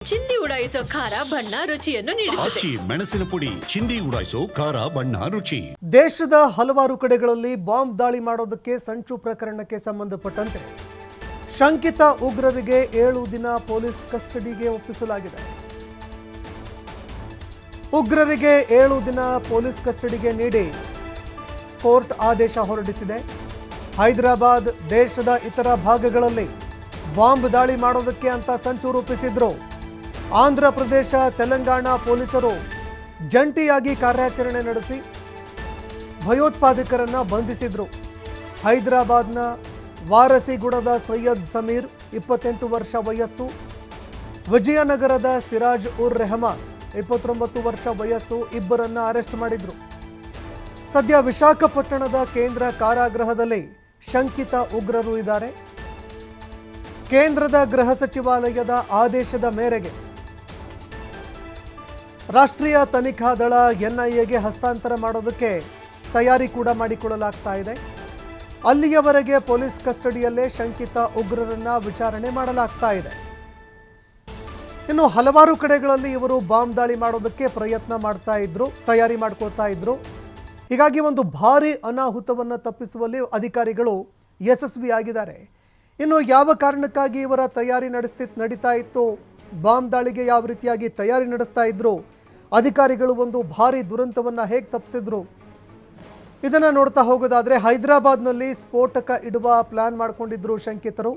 ಚಿಂದಿ ಉಡಾಯಿಸೋ ಖಾರ ಬಣ್ಣ ರುಚಿಯನ್ನು ನೀಡುತ್ತದೆ. ಮೆಣಸಿನ ಪುಡಿ ಚಿಂದಿ ಉಡಾಯಿಸೋ ಖಾರ ಬಣ್ಣ ರುಚಿ. ದೇಶದ ಹಲವಾರು ಕಡೆಗಳಲ್ಲಿ ಬಾಂಬ್ ದಾಳಿ ಮಾಡೋದಕ್ಕೆ ಸಂಚು ಪ್ರಕರಣಕ್ಕೆ ಸಂಬಂಧಪಟ್ಟಂತೆ ಶಂಕಿತ ಉಗ್ರರಿಗೆ 7 ದಿನ ಪೊಲೀಸ್ ಕಸ್ಟಡಿಗೆ ಒಪ್ಪಿಸಲಾಗಿದೆ. ಉಗ್ರರಿಗೆ 7 ದಿನ ಪೊಲೀಸ್ ಕಸ್ಟಡಿಗೆ ನೀಡಿ ಕೋರ್ಟ್ ಆದೇಶ ಹೊರಡಿಸಿದೆ. ಹೈದರಾಬಾದ್ ದೇಶದ ಇತರ ಭಾಗಗಳಲ್ಲಿ ಬಾಂಬ್ ದಾಳಿ ಮಾಡೋದಕ್ಕೆ ಅಂತ ಸಂಚು ರೂಪಿಸಿದ್ರು. ಆಂಧ್ರ ಪ್ರದೇಶ, ತೆಲಂಗಾಣ ಪೊಲೀಸರು ಜಂಟಿಯಾಗಿ ಕಾರ್ಯಾಚರಣೆ ನಡೆಸಿ ಭಯೋತ್ಪಾದಕರನ್ನು ಬಂಧಿಸಿದ್ರು. ಹೈದರಾಬಾದ್ನ ವಾರಸಿಗುಡದ ಸೈಯದ್ ಸಮೀರ್ 28 ವರ್ಷ ವಯಸ್ಸು, ವಿಜಯನಗರದ ಸಿರಾಜ್ ಉರ್ ರೆಹಮಾನ್ 29 ವರ್ಷ ವಯಸ್ಸು ಇಬ್ಬರನ್ನ ಅರೆಸ್ಟ್ ಮಾಡಿದ್ರು. ಸದ್ಯ ವಿಶಾಖಪಟ್ಟಣದ ಕೇಂದ್ರ ಕಾರಾಗೃಹದಲ್ಲಿ ಶಂಕಿತ ಉಗ್ರರು ಇದ್ದಾರೆ. ಕೇಂದ್ರದ ಗೃಹ ಸಚಿವಾಲಯದ ಆದೇಶದ ಮೇರೆಗೆ ರಾಷ್ಟ್ರೀಯ ತನಿಖಾ ದಳ ಎನ್ಐಎಗೆ ಹಸ್ತಾಂತರ ಮಾಡೋದಕ್ಕೆ ತಯಾರಿ ಕೂಡ ಮಾಡಿಕೊಳ್ಳಲಾಗ್ತಾ ಇದೆ. ಅಲ್ಲಿಯವರೆಗೆ ಪೊಲೀಸ್ ಕಸ್ಟಡಿಯಲ್ಲೇ ಶಂಕಿತ ಉಗ್ರರನ್ನ ವಿಚಾರಣೆ ಮಾಡಲಾಗ್ತಾ ಇದೆ. ಇನ್ನು ಹಲವಾರು ಕಡೆಗಳಲ್ಲಿ ಇವರು ಬಾಂಬ್ ದಾಳಿ ಮಾಡೋದಕ್ಕೆ ಪ್ರಯತ್ನ ಮಾಡ್ತಾ ಇದ್ರು, ತಯಾರಿ ಮಾಡ್ಕೊಳ್ತಾ ಇದ್ರು. ಹೀಗಾಗಿ ಒಂದು ಭಾರಿ ಅನಾಹುತವನ್ನು ತಪ್ಪಿಸುವಲ್ಲಿ ಅಧಿಕಾರಿಗಳು ಯಶಸ್ವಿಯಾಗಿದ್ದಾರೆ. ಇನ್ನು ಯಾವ ಕಾರಣಕ್ಕಾಗಿ ಇವರ ತಯಾರಿ ನಡೀತಾ ಇತ್ತು, ಬಾಂಬ್ ದಾಳಿಗೆ ಯಾವ ರೀತಿಯಾಗಿ ತಯಾರಿ ನಡೆಸ್ತಾ ಇದ್ರು, ಅಧಿಕಾರಿಗಳು ಒಂದು ಭಾರಿ ದುರಂತವನ್ನು ಹೇಗೆ ತಪ್ಪಿಸಿದ್ರು, ಇದನ್ನು ನೋಡ್ತಾ ಹೋಗೋದಾದರೆ ಹೈದರಾಬಾದ್ನಲ್ಲಿ ಸ್ಫೋಟಕ ಇಡುವ ಪ್ಲಾನ್ ಮಾಡಿಕೊಂಡಿದ್ರು ಶಂಕಿತರು.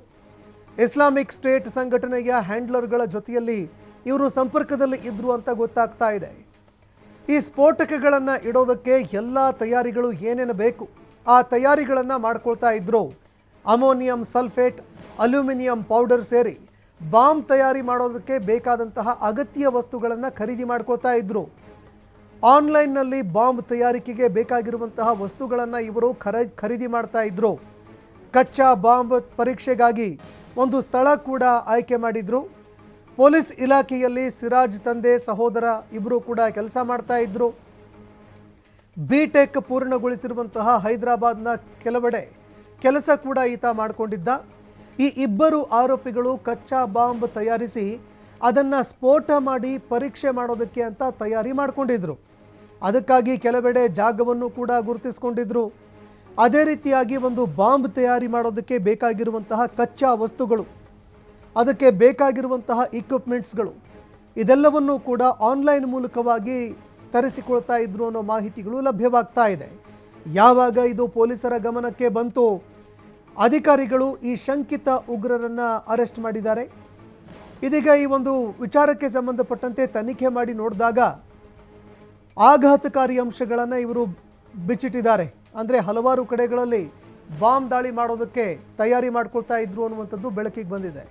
ಇಸ್ಲಾಮಿಕ್ ಸ್ಟೇಟ್ ಸಂಘಟನೆಯ ಹ್ಯಾಂಡ್ಲರ್ಗಳ ಜೊತೆಯಲ್ಲಿ ಇವರು ಸಂಪರ್ಕದಲ್ಲಿ ಇದ್ರು ಅಂತ ಗೊತ್ತಾಗ್ತಾ ಇದೆ. ಈ ಸ್ಫೋಟಕಗಳನ್ನು ಇಡೋದಕ್ಕೆ ಎಲ್ಲ ತಯಾರಿಗಳು ಏನೇನು ಬೇಕು ಆ ತಯಾರಿಗಳನ್ನು ಮಾಡ್ಕೊಳ್ತಾ ಇದ್ರು. ಅಮೋನಿಯಂ ಸಲ್ಫೇಟ್, ಅಲ್ಯೂಮಿನಿಯಂ ಪೌಡರ್ ಸೇರಿ ಬಾಂಬ್ ತಯಾರಿ ಮಾಡೋದಕ್ಕೆ ಬೇಕಾದಂತಹ ಅಗತ್ಯ ವಸ್ತುಗಳನ್ನು ಖರೀದಿ ಮಾಡ್ಕೊಳ್ತಾ ಇದ್ರು. ಆನ್ಲೈನ್ನಲ್ಲಿ ಬಾಂಬ್ ತಯಾರಿಕೆಗೆ ಬೇಕಾಗಿರುವಂತಹ ವಸ್ತುಗಳನ್ನು ಇವರು ಖರೀದಿ ಮಾಡ್ತಾ ಇದ್ರು. ಕಚ್ಚಾ ಬಾಂಬ್ ಪರೀಕ್ಷೆಗಾಗಿ ಒಂದು ಸ್ಥಳ ಕೂಡ ಆಯ್ಕೆ ಮಾಡಿದ್ರು. ಪೊಲೀಸ್ ಇಲಾಖೆಯಲ್ಲಿ ಸಿರಾಜ್ ತಂದೆ ಸಹೋದರ ಇಬ್ಬರು ಕೂಡ ಕೆಲಸ ಮಾಡ್ತಾ ಇದ್ರು. ಬಿಟೆಕ್ ಪೂರ್ಣಗೊಳಿಸಿರುವಂತಹ ಹೈದರಾಬಾದ್ನ ಕೆಲವೆಡೆ ಕೆಲಸ ಕೂಡ ಈತ ಮಾಡಿಕೊಂಡಿದ್ದ. ಈ ಇಬ್ಬರು ಆರೋಪಿಗಳು ಕಚ್ಚಾ ಬಾಂಬ್ ತಯಾರಿಸಿ ಅದನ್ನು ಸ್ಫೋಟ ಮಾಡಿ ಪರೀಕ್ಷೆ ಮಾಡೋದಕ್ಕೆ ಅಂತ ತಯಾರಿ ಮಾಡಿಕೊಂಡಿದ್ರು. ಅದಕ್ಕಾಗಿ ಕೆಲವೆಡೆ ಜಾಗವನ್ನು ಕೂಡ ಗುರುತಿಸಿಕೊಂಡಿದ್ರು. ಅದೇ ರೀತಿಯಾಗಿ ಒಂದು ಬಾಂಬ್ ತಯಾರಿ ಮಾಡೋದಕ್ಕೆ ಬೇಕಾಗಿರುವಂತಹ ಕಚ್ಚಾ ವಸ್ತುಗಳು, ಅದಕ್ಕೆ ಬೇಕಾಗಿರುವಂತಹ ಇಕ್ವಿಪ್ಮೆಂಟ್ಸ್ಗಳು ಇದೆಲ್ಲವನ್ನೂ ಕೂಡ ಆನ್ಲೈನ್ ಮೂಲಕವಾಗಿ ತರಿಸಿಕೊಳ್ತಾ ಇದ್ರು ಅನ್ನೋ ಮಾಹಿತಿಗಳು ಲಭ್ಯವಾಗ್ತಾ ಇದೆ. ಯಾವಾಗ ಇದು ಪೊಲೀಸರ ಗಮನಕ್ಕೆ ಬಂತು, ಅಧಿಕಾರಿಗಳು ಈ ಶಂಕಿತ ಉಗ್ರರನ್ನು ಅರೆಸ್ಟ್ ಮಾಡಿದ್ದಾರೆ. ಇದೀಗ ಈ ಒಂದು ವಿಚಾರಕ್ಕೆ ಸಂಬಂಧಪಟ್ಟಂತೆ ತನಿಖೆ ಮಾಡಿ ನೋಡಿದಾಗ ಆಘಾತಕಾರಿ ಅಂಶಗಳನ್ನು ಇವರು ಬಿಚ್ಚಿಟ್ಟಿದ್ದಾರೆ. ಅಂದರೆ ಹಲವಾರು ಕಡೆಗಳಲ್ಲಿ ಬಾಂಬ್ ದಾಳಿ ಮಾಡೋದಕ್ಕೆ ತಯಾರಿ ಮಾಡ್ಕೊಳ್ತಾ ಇದ್ರು ಅನ್ನುವಂಥದ್ದು ಬೆಳಕಿಗೆ ಬಂದಿದೆ.